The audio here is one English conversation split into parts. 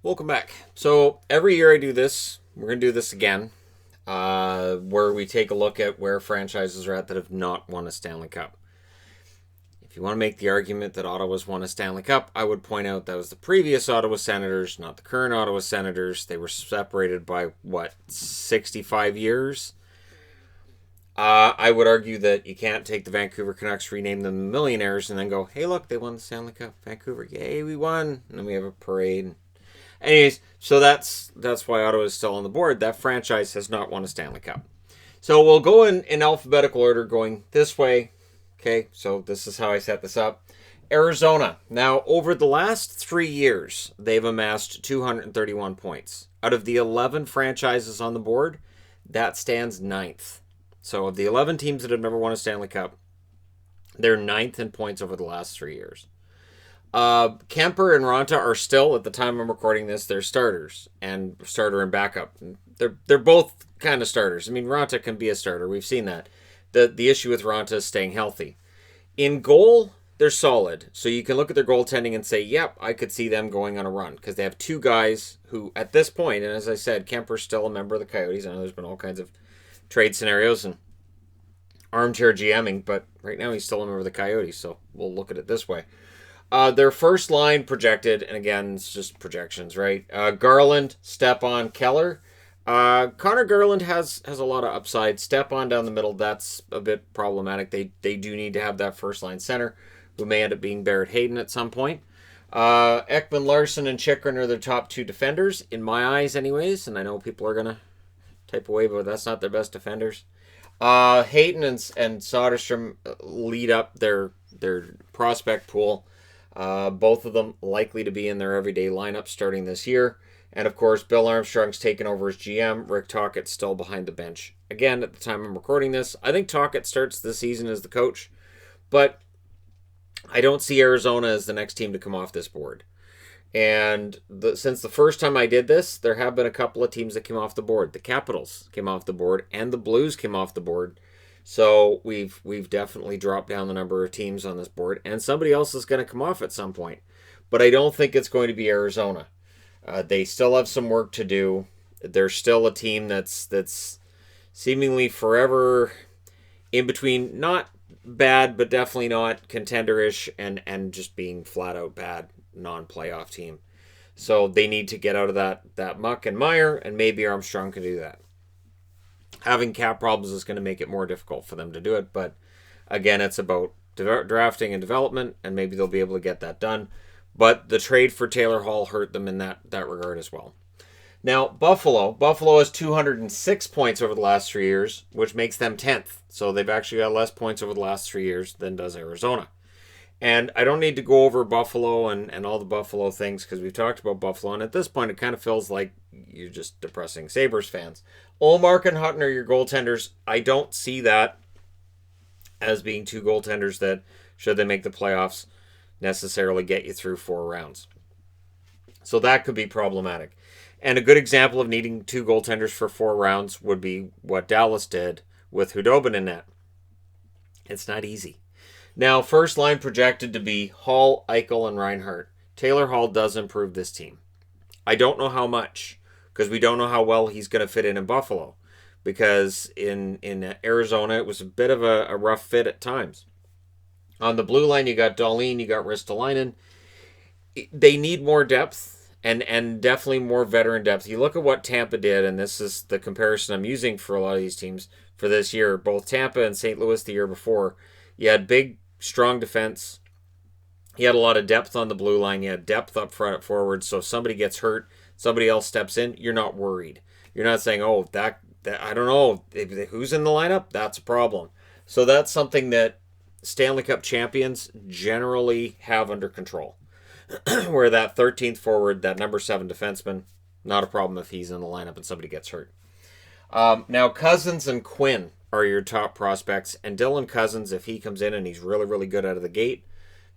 Welcome back. So every year I do this. We're going to do this again, where we take a look at where franchises are at that have not won a Stanley Cup. If you want to make the argument that Ottawa's won a Stanley Cup, I would point out that was the previous Ottawa Senators, not the current Ottawa Senators. They were separated by, 65 years? I would argue that you can't take the Vancouver Canucks, rename them the Millionaires, and then go, hey, look, they won the Stanley Cup. Vancouver, yay, we won. And then we have a parade. Anyways, so that's why Ottawa is still on the board. That franchise has not won a Stanley Cup. So we'll go in alphabetical order going this way. Okay, so this is how I set this up. Arizona. Now, over the last 3 years, they've amassed 231 points. Out of the 11 franchises on the board, that stands ninth. So of the 11 teams that have never won a Stanley Cup, they're ninth in points over the last 3 years. Kemper and Ronta are still, at the time I'm recording this, they're starters, and starter and backup. They're both kind of starters. I mean, Ronta can be a starter. We've seen that. The issue with Ronta is staying healthy. In goal, they're solid. So you can look at their goaltending and say, yep, I could see them going on a run, because they have two guys who, at this point, and as I said, Kemper's still a member of the Coyotes. I know there's been all kinds of trade scenarios and armchair GMing, but right now he's still a member of the Coyotes, so we'll look at it this way. Their first line projected, and again, it's just projections, right? Garland, Stepan, Keller. Connor Garland has a lot of upside. Stepan down the middle, that's a bit problematic. They do need to have that first line center, who may end up being Barrett Hayden at some point. Ekman Larson and Chychrun are their top two defenders, in my eyes anyways, and I know people are going to type away, but that's not their best defenders. Hayden and Soderstrom lead up their prospect pool. Both of them likely to be in their everyday lineup starting this year. And of course, Bill Armstrong's taken over as GM. Rick Tocchet's still behind the bench. Again, at the time I'm recording this, I think Tocchet starts the season as the coach. But I don't see Arizona as the next team to come off this board. And since the first time I did this, there have been a couple of teams that came off the board. The Capitals came off the board, and the Blues came off the board. So we've definitely dropped down the number of teams on this board, and somebody else is going to come off at some point. But I don't think it's going to be Arizona. They still have some work to do. They're still a team that's seemingly forever in between, not bad, but definitely not contender-ish, and just being flat-out bad non-playoff team. So they need to get out of that muck and mire, and maybe Armstrong can do that. Having cap problems is going to make it more difficult for them to do it, but again, it's about drafting and development, and maybe they'll be able to get that done. But the trade for Taylor Hall hurt them in that regard as well. Now, Buffalo has 206 points over the last 3 years, which makes them 10th. So they've actually got less points over the last 3 years than does Arizona. And I don't need to go over Buffalo and all the Buffalo things, because we've talked about Buffalo, and at this point it kind of feels like you're just depressing Sabres fans. Ullmark and Hutton are your goaltenders. I don't see that as being two goaltenders that, should they make the playoffs, necessarily get you through 4 rounds. So that could be problematic. And a good example of needing two goaltenders for 4 rounds would be what Dallas did with Hudobin in net. It's not easy. Now, first line projected to be Hall, Eichel, and Reinhart. Taylor Hall does improve this team. I don't know how much, because we don't know how well he's going to fit in Buffalo. Because in Arizona, it was a bit of a rough fit at times. On the blue line, you got Dahlin, you got Ristolainen. They need more depth, and definitely more veteran depth. You look at what Tampa did, and this is the comparison I'm using for a lot of these teams for this year. Both Tampa and St. Louis the year before. You had big, strong defense. You had a lot of depth on the blue line. You had depth up front at forward. So if somebody gets hurt, somebody else steps in, you're not worried. You're not saying, oh, that I don't know, who's in the lineup? That's a problem. So that's something that Stanley Cup champions generally have under control. Where that 13th forward, that number 7 defenseman, not a problem if he's in the lineup and somebody gets hurt. Now, Cousins and Quinn are your top prospects. And Dylan Cousins, if he comes in and he's really, really good out of the gate,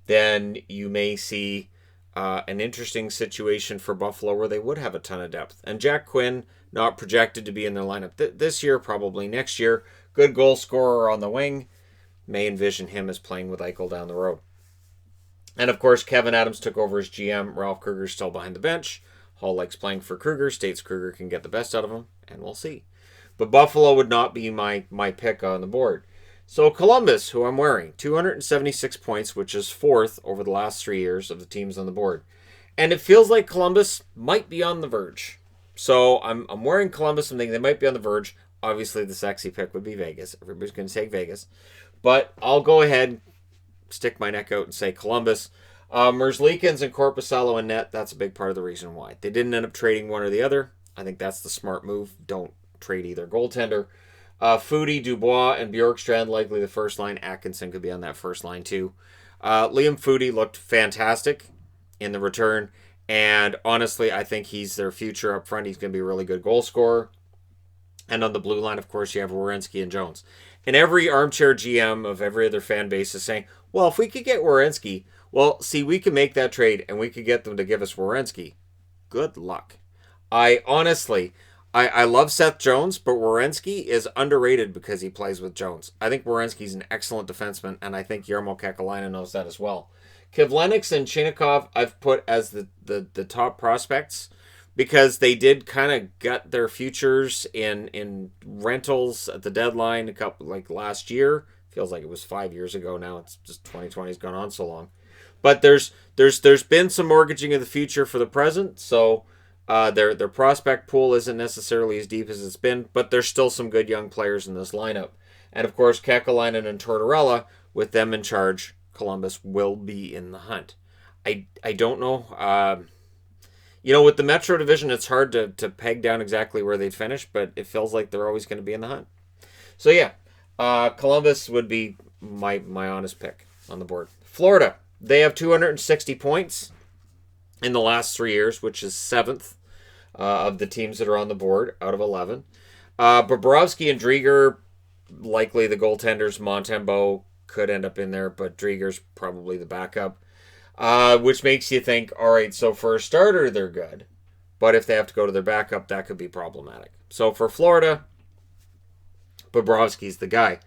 then you may see an interesting situation for Buffalo where they would have a ton of depth. And Jack Quinn, not projected to be in their lineup this year, probably next year. Good goal scorer on the wing. May envision him as playing with Eichel down the road. And of course, Kevin Adams took over as GM. Ralph Krueger's still behind the bench. Hall likes playing for Kruger, states Kruger can get the best out of him, and we'll see. But Buffalo would not be my pick on the board. So Columbus, who I'm wearing, 276 points, which is fourth over the last 3 years of the teams on the board. And it feels like Columbus might be on the verge. So I'm wearing Columbus. I'm thinking they might be on the verge. Obviously, the sexy pick would be Vegas. Everybody's going to take Vegas. But I'll go ahead, stick my neck out, and say Columbus. Merzlikins and Korpisalo in net, that's a big part of the reason why. They didn't end up trading one or the other. I think that's the smart move. Don't trade either goaltender. Foudy, Dubois, and Bjorkstrand likely the first line. Atkinson could be on that first line too. Liam Foudy looked fantastic in the return. And honestly, I think he's their future up front. He's going to be a really good goal scorer. And on the blue line, of course, you have Werenski and Jones. And every armchair GM of every other fan base is saying, well, if we could get Werenski, well, see, we can make that trade and we could get them to give us Werenski. Good luck. I love Seth Jones, but Werenski is underrated because he plays with Jones. I think Werenski's an excellent defenseman, and I think Jarmo Kekalainen knows that as well. Kivlenix and Chinnikov I've put as the top prospects because they did kind of gut their futures in rentals at the deadline a couple like last year. Feels like it was 5 years ago now. It's just 2020's gone on so long. But there's been some mortgaging of the future for the present, so their prospect pool isn't necessarily as deep as it's been, but there's still some good young players in this lineup. And of course, Kekalainen and Tortorella, with them in charge, Columbus will be in the hunt. I don't know. With the Metro Division, it's hard to peg down exactly where they'd finish, but it feels like they're always going to be in the hunt. So yeah, Columbus would be my honest pick on the board. Florida, they have 260 points in the last 3 years, which is 7th of the teams that are on the board out of 11. Bobrovsky and Drieger, likely the goaltenders. Montembeault could end up in there, but Drieger's probably the backup. Which makes you think, all right, so for a starter, they're good. But if they have to go to their backup, that could be problematic. So for Florida, Bobrovsky's the guy.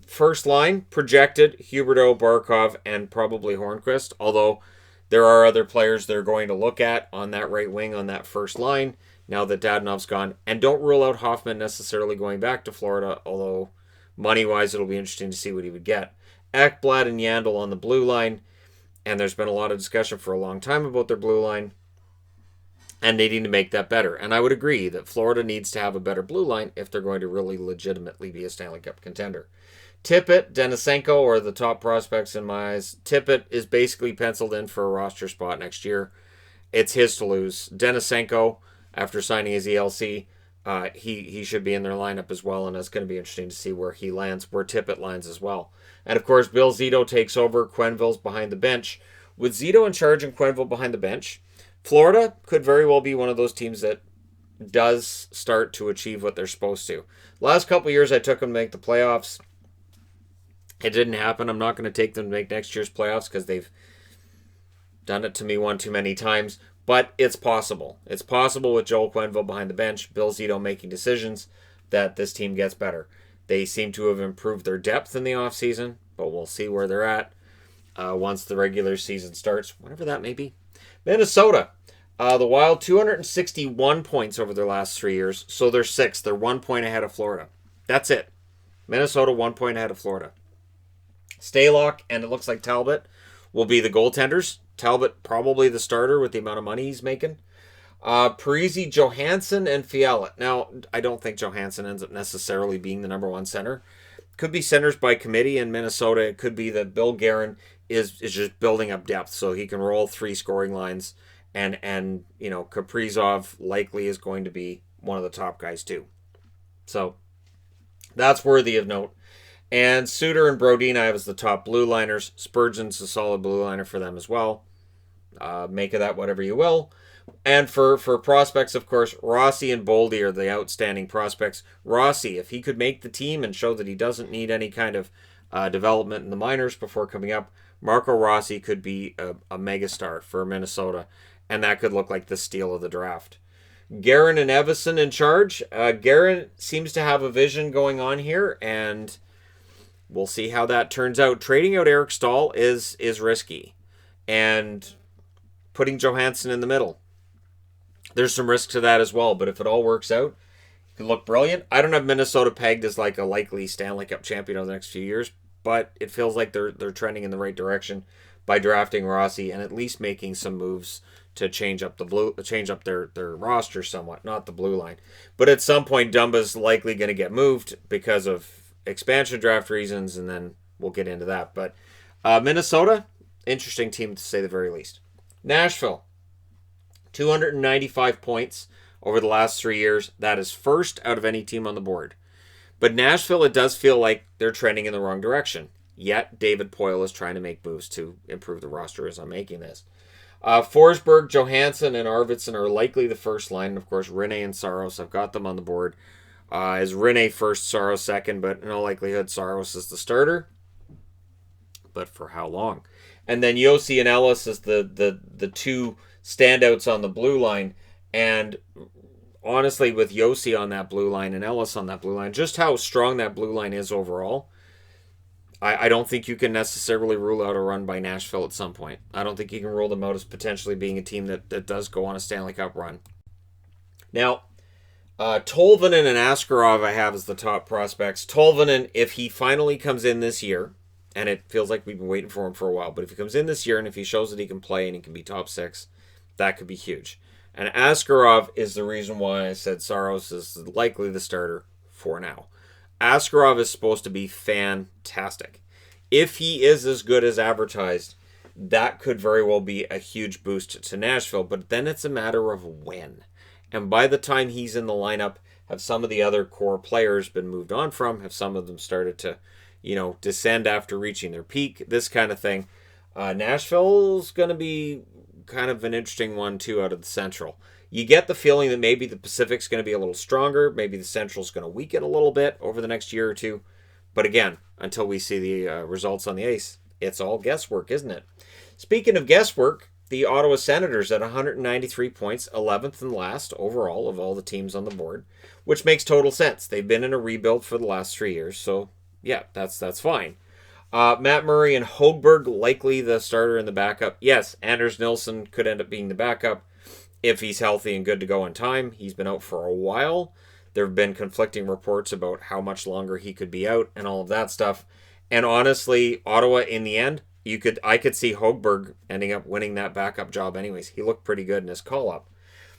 First line, projected, Huberdeau, Barkov, and probably Hornqvist. Although there are other players they're going to look at on that right wing on that first line now that Dadonov's gone. And don't rule out Hoffman necessarily going back to Florida, although money-wise it'll be interesting to see what he would get. Ekblad and Yandel on the blue line. And there's been a lot of discussion for a long time about their blue line and needing to make that better. And I would agree that Florida needs to have a better blue line if they're going to really legitimately be a Stanley Cup contender. Tippett, Denisenko are the top prospects in my eyes. Tippett is basically penciled in for a roster spot next year. It's his to lose. Denisenko, after signing his ELC, he should be in their lineup as well, and it's going to be interesting to see where he lands, where Tippett lands as well. And of course, Bill Zito takes over. Quenneville's behind the bench. With Zito in charge and Quenneville behind the bench, Florida could very well be one of those teams that does start to achieve what they're supposed to. Last couple of years, I took them to make the playoffs. It didn't happen. I'm not going to take them to make next year's playoffs because they've done it to me one too many times. But it's possible. It's possible with Joel Quenneville behind the bench, Bill Zito making decisions, that this team gets better. They seem to have improved their depth in the offseason, but we'll see where they're at once the regular season starts, whenever that may be. Minnesota. The Wild, 261 points over their last 3 years, so they're 6th. They're 1 point ahead of Florida. That's it. Minnesota, 1 point ahead of Florida. Stalock and it looks like Talbot will be the goaltenders. Talbot probably the starter with the amount of money he's making. Parise, Johansson, and Fiala. Now, I don't think Johansson ends up necessarily being the number one center. Could be centers by committee in Minnesota. It could be that Bill Guerin is just building up depth so he can roll 3 scoring lines. And Kaprizov likely is going to be one of the top guys too. So that's worthy of note. And Suter and Brodin I have as the top blue liners. Spurgeon's a solid blue liner for them as well. Make of that whatever you will. And for prospects, of course, Rossi and Boldy are the outstanding prospects. Rossi, if he could make the team and show that he doesn't need any kind of development in the minors before coming up, Marco Rossi could be a megastar for Minnesota. And that could look like the steal of the draft. Guerin and Evason in charge. Guerin seems to have a vision going on here, and we'll see how that turns out. Trading out Eric Stahl is risky. And putting Johansson in the middle There's some risk to that as well, but if it all works out, it could look brilliant. I don't have Minnesota pegged as like a likely Stanley Cup champion over the next few years, but it feels like they're trending in the right direction by drafting Rossi and at least making some moves to change up their roster somewhat, not the blue line. But at some point, Dumba's likely going to get moved because of expansion draft reasons, and then we'll get into that. But Minnesota, interesting team to say the very least. Nashville, 295 points over the last 3 years. That is first out of any team on the board. But Nashville, it does feel like they're trending in the wrong direction. Yet, David Poile is trying to make moves to improve the roster as I'm making this. Forsberg, Johansson, and Arvidsson are likely the first line. And of course, Rinne and Saros, I've got them on the board. As Rinne first, Saros second, but in all likelihood, Saros is the starter. But for how long? And then Yossi and Ellis is the two standouts on the blue line. And honestly, with Yossi on that blue line and Ellis on that blue line, just how strong that blue line is overall, I don't think you can necessarily rule out a run by Nashville at some point. I don't think you can rule them out as potentially being a team that does go on a Stanley Cup run. Now, Tolvanen and Askarov I have as the top prospects. Tolvanen, if he finally comes in this year, and it feels like we've been waiting for him for a while, but if he comes in this year and if he shows that he can play and he can be top six, that could be huge. And Askarov is the reason why I said Saros is likely the starter for now. Askarov is supposed to be fantastic. If he is as good as advertised, that could very well be a huge boost to Nashville, but then it's a matter of when. And by the time he's in the lineup, have some of the other core players been moved on from? Have some of them started to, descend after reaching their peak? This kind of thing. Nashville's going to be kind of an interesting one, too, out of the Central. You get the feeling that maybe the Pacific's going to be a little stronger. Maybe the Central's going to weaken a little bit over the next year or two. But again, until we see the results on the ice, it's all guesswork, isn't it? Speaking of guesswork, the Ottawa Senators at 193 points, 11th and last overall of all the teams on the board, which makes total sense. They've been in a rebuild for the last 3 years, so yeah, that's fine. Matt Murray and Hogberg likely the starter and the backup. Yes, Anders Nilsson could end up being the backup if he's healthy and good to go in time. He's been out for a while. There have been conflicting reports about how much longer he could be out and all of that stuff. And honestly, Ottawa in the end, I could see Hogberg ending up winning that backup job anyways. He looked pretty good in his call-up.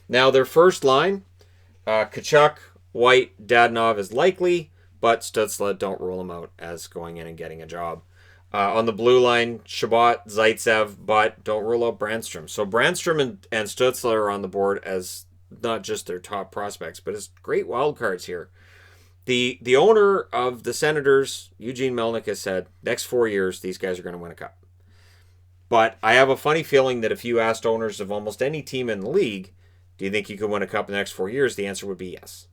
Now, their first line, Tkachuk, White, Dadonov is likely, but Stützle, don't rule him out as going in and getting a job. On the blue line, Shabbat, Zaitsev, but don't rule out Brandstrom. So Brandstrom and Stützle are on the board as not just their top prospects, but as great wild cards here. The owner of the Senators, Eugene Melnyk, has said, next 4 years, these guys are going to win a cup. But I have a funny feeling that if you asked owners of almost any team in the league, do you think you could win a cup in the next 4 years? The answer would be yes.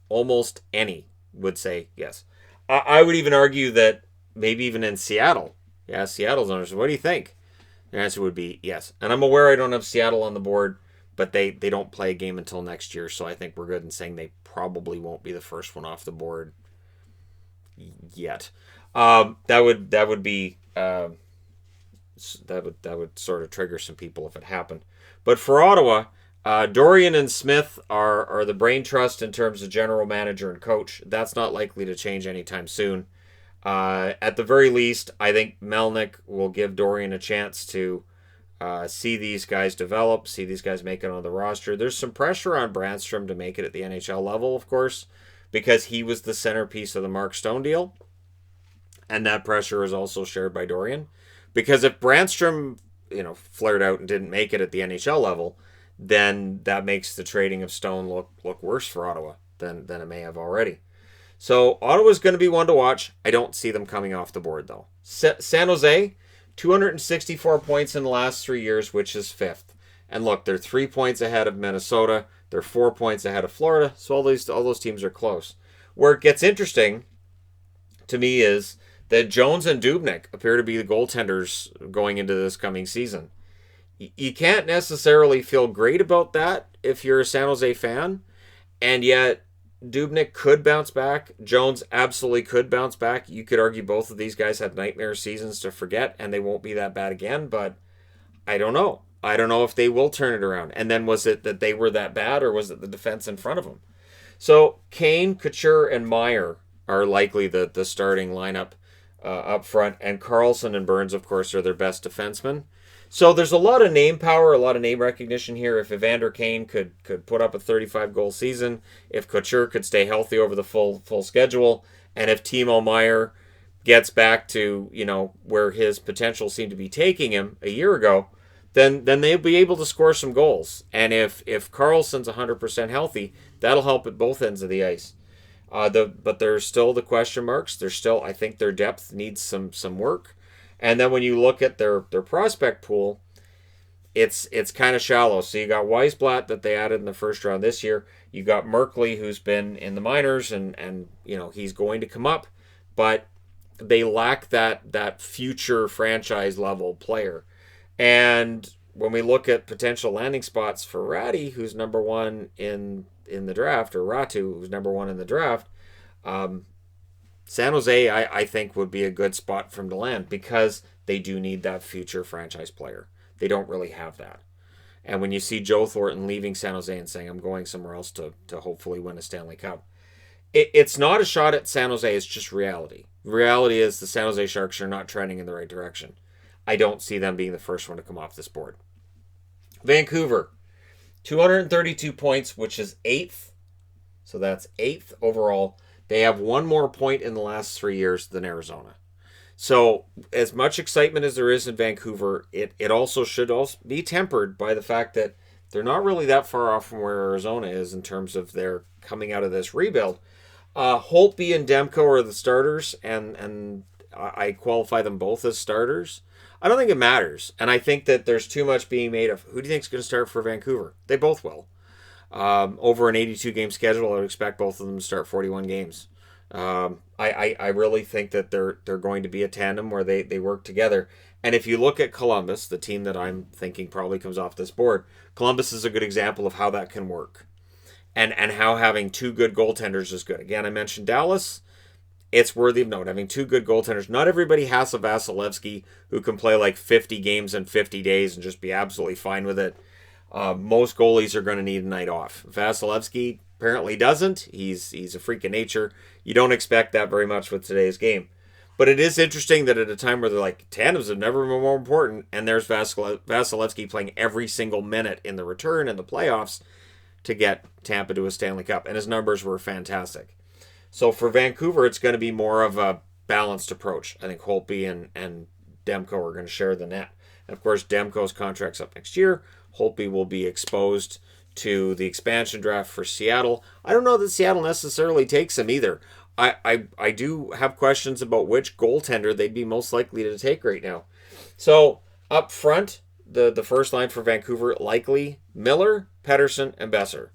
Almost any would say yes. I would even argue that maybe even in Seattle, Seattle's owners, what do you think? The answer would be yes. And I'm aware I don't have Seattle on the board, but they don't play a game until next year, so I think we're good in saying they probably won't be the first one off the board yet. That would sort of trigger some people if it happened. But for Ottawa, Dorian and Smith are the brain trust in terms of general manager and coach. That's not likely to change anytime soon. At the very least, I think Melnyk will give Dorian a chance to see these guys develop, see these guys make it on the roster. There's some pressure on Brandstrom to make it at the NHL level, of course, because he was the centerpiece of the Mark Stone deal. And that pressure is also shared by Dorian. Because if Brandstrom, flared out and didn't make it at the NHL level, then that makes the trading of Stone look worse for Ottawa than it may have already. So Ottawa's going to be one to watch. I don't see them coming off the board, though. San Jose, 264 points in the last 3 years, which is fifth. And look, they're 3 points ahead of Minnesota. They're 4 points ahead of Florida. So all those teams are close. Where it gets interesting to me is that Jones and Dubnyk appear to be the goaltenders going into this coming season. You can't necessarily feel great about that if you're a San Jose fan, and yet Dubnyk could bounce back. Jones absolutely could bounce back. You could argue both of these guys had nightmare seasons to forget, and they won't be that bad again, but I don't know. I don't know if they will turn it around. And then was it that they were that bad, or was it the defense in front of them? So Kane, Couture, and Meyer are likely the starting lineup up front, and Carlson and Burns, of course, are their best defensemen. So there's a lot of name power, a lot of name recognition here. If Evander Kane could put up a 35-goal season, if Couture could stay healthy over the full schedule, and if Timo Meyer gets back to where his potential seemed to be taking him a year ago, then they'll be able to score some goals. And if Carlson's 100% healthy, that'll help at both ends of the ice. But there's still the question marks. There's still, I think, their depth needs some work. And then when you look at their prospect pool, it's kind of shallow. So you got Weisblatt that they added in the first round this year. You got Merkley, who's been in the minors, and he's going to come up, but they lack that future franchise level player. And when we look at potential landing spots for Ratty, who's number one in the draft, or Ratu, who's number one in the draft, San Jose, I think, would be a good spot for him to land, because they do need that future franchise player. They don't really have that. And when you see Joe Thornton leaving San Jose and saying, I'm going somewhere else to hopefully win a Stanley Cup, it's not a shot at San Jose, it's just reality. Reality is the San Jose Sharks are not trending in the right direction. I don't see them being the first one to come off this board. Vancouver, 232 points, which is 8th. So that's 8th overall. They have one more point in the last 3 years than Arizona. So as much excitement as there is in Vancouver, it also should be tempered by the fact that they're not really that far off from where Arizona is in terms of their coming out of this rebuild. Holtby and Demko are the starters, and I qualify them both as starters. I don't think it matters, and I think that there's too much being made of who do you think is going to start for Vancouver. They both will. Over an 82-game schedule, I would expect both of them to start 41 games. I really think that they're going to be a tandem where they work together. And if you look at Columbus, the team that I'm thinking probably comes off this board, Columbus is a good example of how that can work. And how having two good goaltenders is good. Again, I mentioned Dallas. It's worthy of note. Having two good goaltenders. Not everybody has a Vasilevsky who can play like 50 games in 50 days and just be absolutely fine with it. Most goalies are going to need a night off. Vasilevsky apparently doesn't. He's a freak of nature. You don't expect that very much with today's game. But it is interesting that at a time where they're like, tandems have never been more important, and there's Vasilevsky playing every single minute in the return and the playoffs to get Tampa to a Stanley Cup. And his numbers were fantastic. So for Vancouver, it's going to be more of a balanced approach. I think Holtby and Demko are going to share the net. And of course, Demko's contract's up next year. Holtby will be exposed to the expansion draft for Seattle. I don't know that Seattle necessarily takes him either. I do have questions about which goaltender they'd be most likely to take right now. So up front, the first line for Vancouver, likely Miller, Pettersson, and Besser.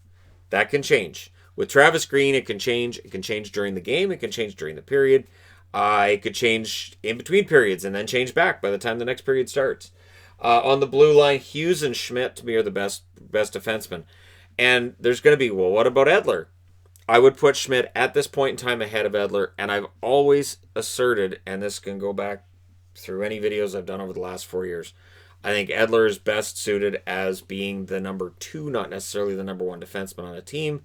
That can change. With Travis Green, it can change. It can change during the game. It can change during the period. It could change in between periods and then change back by the time the next period starts. On the blue line, Hughes and Schmidt to me are the best defensemen. And there's going to be, well, what about Edler? I would put Schmidt at this point in time ahead of Edler, and I've always asserted, and this can go back through any videos I've done over the last 4 years, I think Edler is best suited as being the number 2, not necessarily the number 1 defenseman on a team,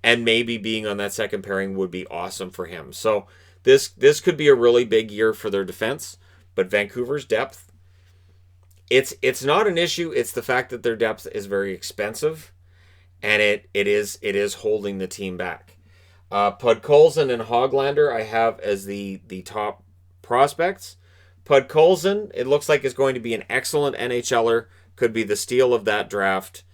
and maybe being on that second pairing would be awesome for him. So this could be a really big year for their defense, but Vancouver's depth, it's not an issue. It's the fact that their depth is very expensive, and it is holding the team back. Podkolzin and Hoglander I have as the top prospects. Podkolzin, it looks like is going to be an excellent NHLer, could be the steal of that draft,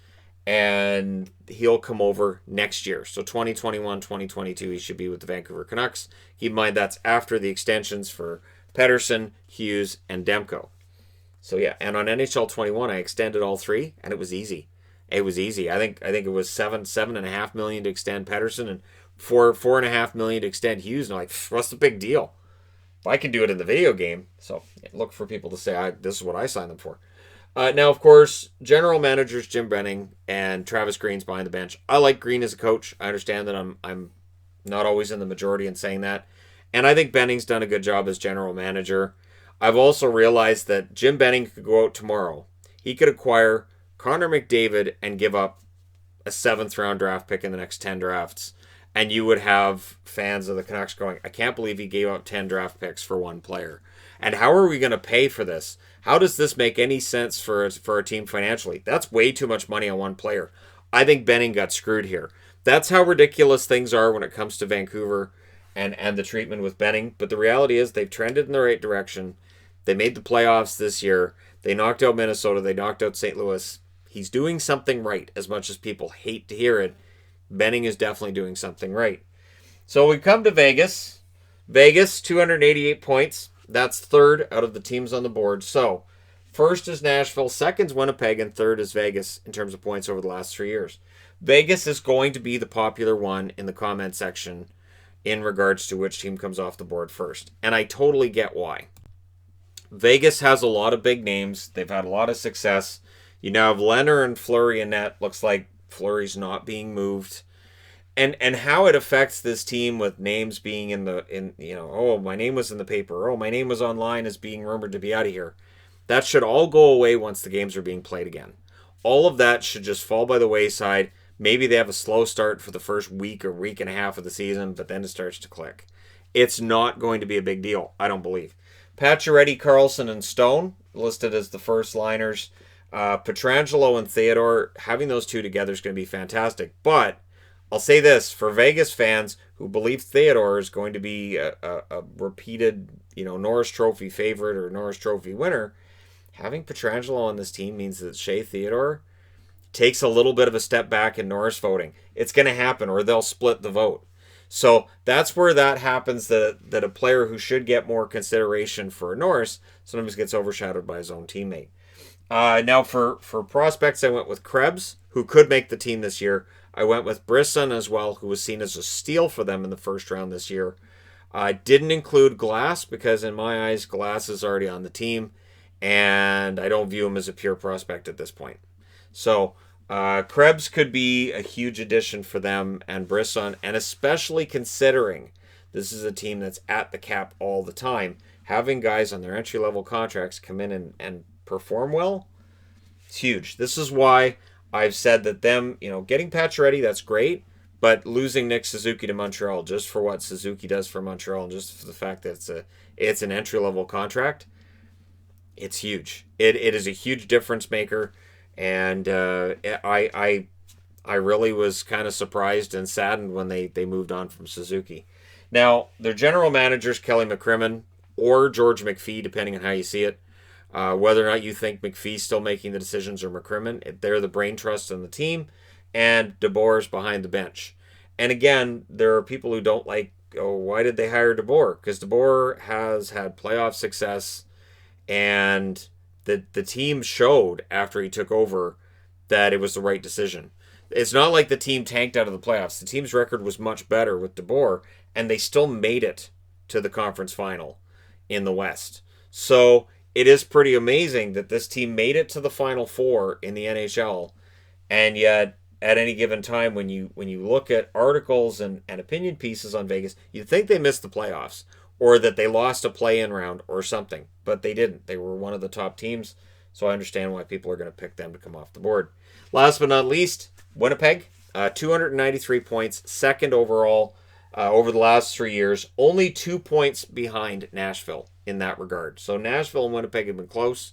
and he'll come over next year. So 2021, 2022, he should be with the Vancouver Canucks. Keep in mind that's after the extensions for Pettersson, Hughes, and Demko. So yeah, and on NHL 21, I extended all 3, and it was easy. It was easy. I think it was $7.5 million to extend Pettersson and $4.5 million to extend Hughes. And I'm like, what's the big deal? I can do it in the video game. So look for people to say, this is what I signed them for. Now, of course, general managers Jim Benning and Travis Green's behind the bench. I like Green as a coach. I understand that I'm not always in the majority in saying that. And I think Benning's done a good job as general manager. I've also realized that Jim Benning could go out tomorrow. He could acquire Connor McDavid and give up a 7th round draft pick in the next 10 drafts. And you would have fans of the Canucks going, I can't believe he gave up 10 draft picks for one player. And how are we going to pay for this? How does this make any sense for a team financially? That's way too much money on one player. I think Benning got screwed here. That's how ridiculous things are when it comes to Vancouver and the treatment with Benning. But the reality is they've trended in the right direction. They made the playoffs this year. They knocked out Minnesota. They knocked out St. Louis. He's doing something right, as much as people hate to hear it. Benning is definitely doing something right. So we come to Vegas. Vegas, 288 points. That's third out of the teams on the board. So first is Nashville, second's Winnipeg, and third is Vegas in terms of points over the last 3 years. Vegas is going to be the popular one in the comment section in regards to which team comes off the board first. And I totally get why. Vegas has a lot of big names. They've had a lot of success. You now have Leonard and Fleury in net. Looks like Fleury's not being moved. And how it affects this team with names being oh, my name was in the paper. Oh, my name was online as being rumored to be out of here. That should all go away once the games are being played again. All of that should just fall by the wayside. Maybe they have a slow start for the first week or week and a half of the season, but then it starts to click. It's not going to be a big deal, I don't believe. Pacioretty, Carlson, and Stone listed as the first liners. Pietrangelo and Theodore, having those two together is going to be fantastic. But I'll say this, for Vegas fans who believe Theodore is going to be a repeated, Norris Trophy favorite or Norris Trophy winner, having Pietrangelo on this team means that Shea Theodore takes a little bit of a step back in Norris voting. It's going to happen, or they'll split the vote. So that's where that happens, that a player who should get more consideration for Norris sometimes gets overshadowed by his own teammate. Now for prospects, I went with Krebs, who could make the team this year. I went with Brisson as well, who was seen as a steal for them in the first round this year. I didn't include Glass because in my eyes, Glass is already on the team, and I don't view him as a pure prospect at this point. So Krebs could be a huge addition for them and Brisson, and especially considering this is a team that's at the cap all the time. Having guys on their entry-level contracts come in and perform well, it's huge. This is why I've said that them, getting Pacioretty, that's great, but losing Nick Suzuki to Montreal just for what Suzuki does for Montreal and just for the fact that it's an entry-level contract, it's huge. It is a huge difference maker, and I really was kind of surprised and saddened when they moved on from Suzuki. Now, their general manager's Kelly McCrimmon or George McPhee, depending on how you see it. Whether or not you think McPhee's still making the decisions or McCrimmon, they're the brain trust in the team, and DeBoer's behind the bench. And again, there are people who don't like, why did they hire DeBoer? Because DeBoer has had playoff success, and the team showed after he took over that it was the right decision. It's not like the team tanked out of the playoffs. The team's record was much better with DeBoer, and they still made it to the conference final in the West. So it is pretty amazing that this team made it to the Final Four in the NHL, and yet at any given time when you look at articles and opinion pieces on Vegas, you'd think they missed the playoffs or that they lost a play-in round or something, but they didn't. They were one of the top teams, so I understand why people are going to pick them to come off the board. Last but not least, Winnipeg, 293 points, second overall over the last 3 years, only 2 points behind Nashville in that regard. So Nashville and Winnipeg have been close.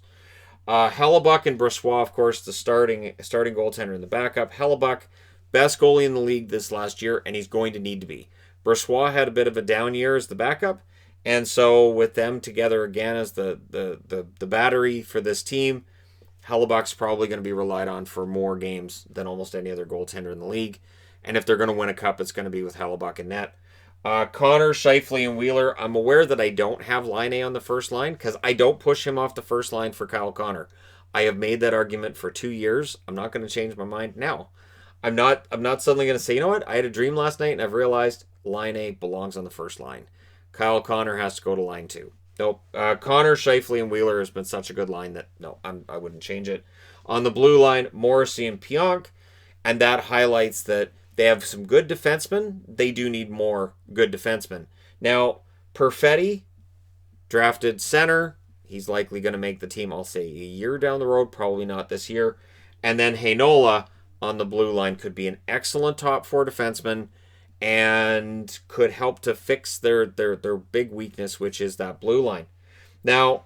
Hellebuck and Brossoit, of course, the starting goaltender and the backup. Hellebuck, best goalie in the league this last year, and he's going to need to be. Brossoit had a bit of a down year as the backup, and so with them together again as the battery for this team, Hellebuck's probably going to be relied on for more games than almost any other goaltender in the league. And if they're going to win a cup, it's going to be with Hellebuck and net. Connor, Scheifele, and Wheeler. I'm aware that I don't have Laine on the first line because I don't push him off the first line for Kyle Connor. I have made that argument for 2 years. I'm not going to change my mind now. I'm not suddenly going to say, you know what? I had a dream last night and I've realized Laine belongs on the first line. Kyle Connor has to go to line 2. Nope. Connor, Scheifele, and Wheeler has been such a good line that no, I wouldn't change it. On the blue line, Morrissey and Pionk, and that highlights that they have some good defensemen. They do need more good defensemen. Now, Perfetti, drafted center. He's likely going to make the team, I'll say, a year down the road. Probably not this year. And then Heinola on the blue line could be an excellent top four defenseman and could help to fix their big weakness, which is that blue line. Now,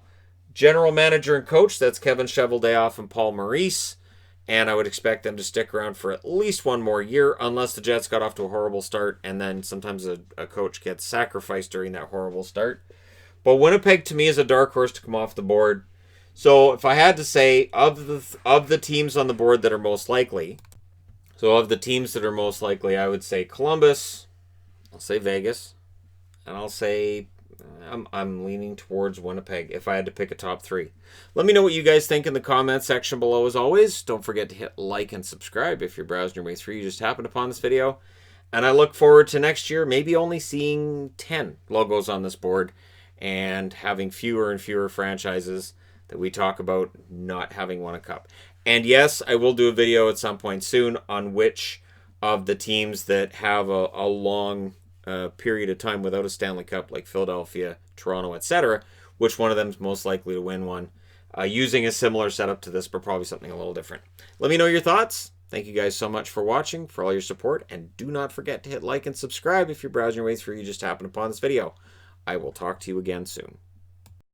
general manager and coach, that's Kevin Cheveldayoff and Paul Maurice. And I would expect them to stick around for at least one more year, unless the Jets got off to a horrible start, and then sometimes a coach gets sacrificed during that horrible start. But Winnipeg, to me, is a dark horse to come off the board. So if I had to say, of the teams on the board that are most likely, I would say Columbus, I'll say Vegas, and I'll say I'm leaning towards Winnipeg if I had to pick a top three. Let me know what you guys think in the comment section below as always. Don't forget to hit like and subscribe if you're browsing your way through. You just happened upon this video. And I look forward to next year maybe only seeing 10 logos on this board and having fewer and fewer franchises that we talk about not having won a cup. And yes, I will do a video at some point soon on which of the teams that have a long period of time without a Stanley Cup, like Philadelphia, Toronto, etc., which one of them is most likely to win one, using a similar setup to this, but probably something a little different. Let me know your thoughts. Thank you guys so much for watching, for all your support, and do not forget to hit like and subscribe if you're browsing your way through you just happened upon this video. I will talk to you again soon.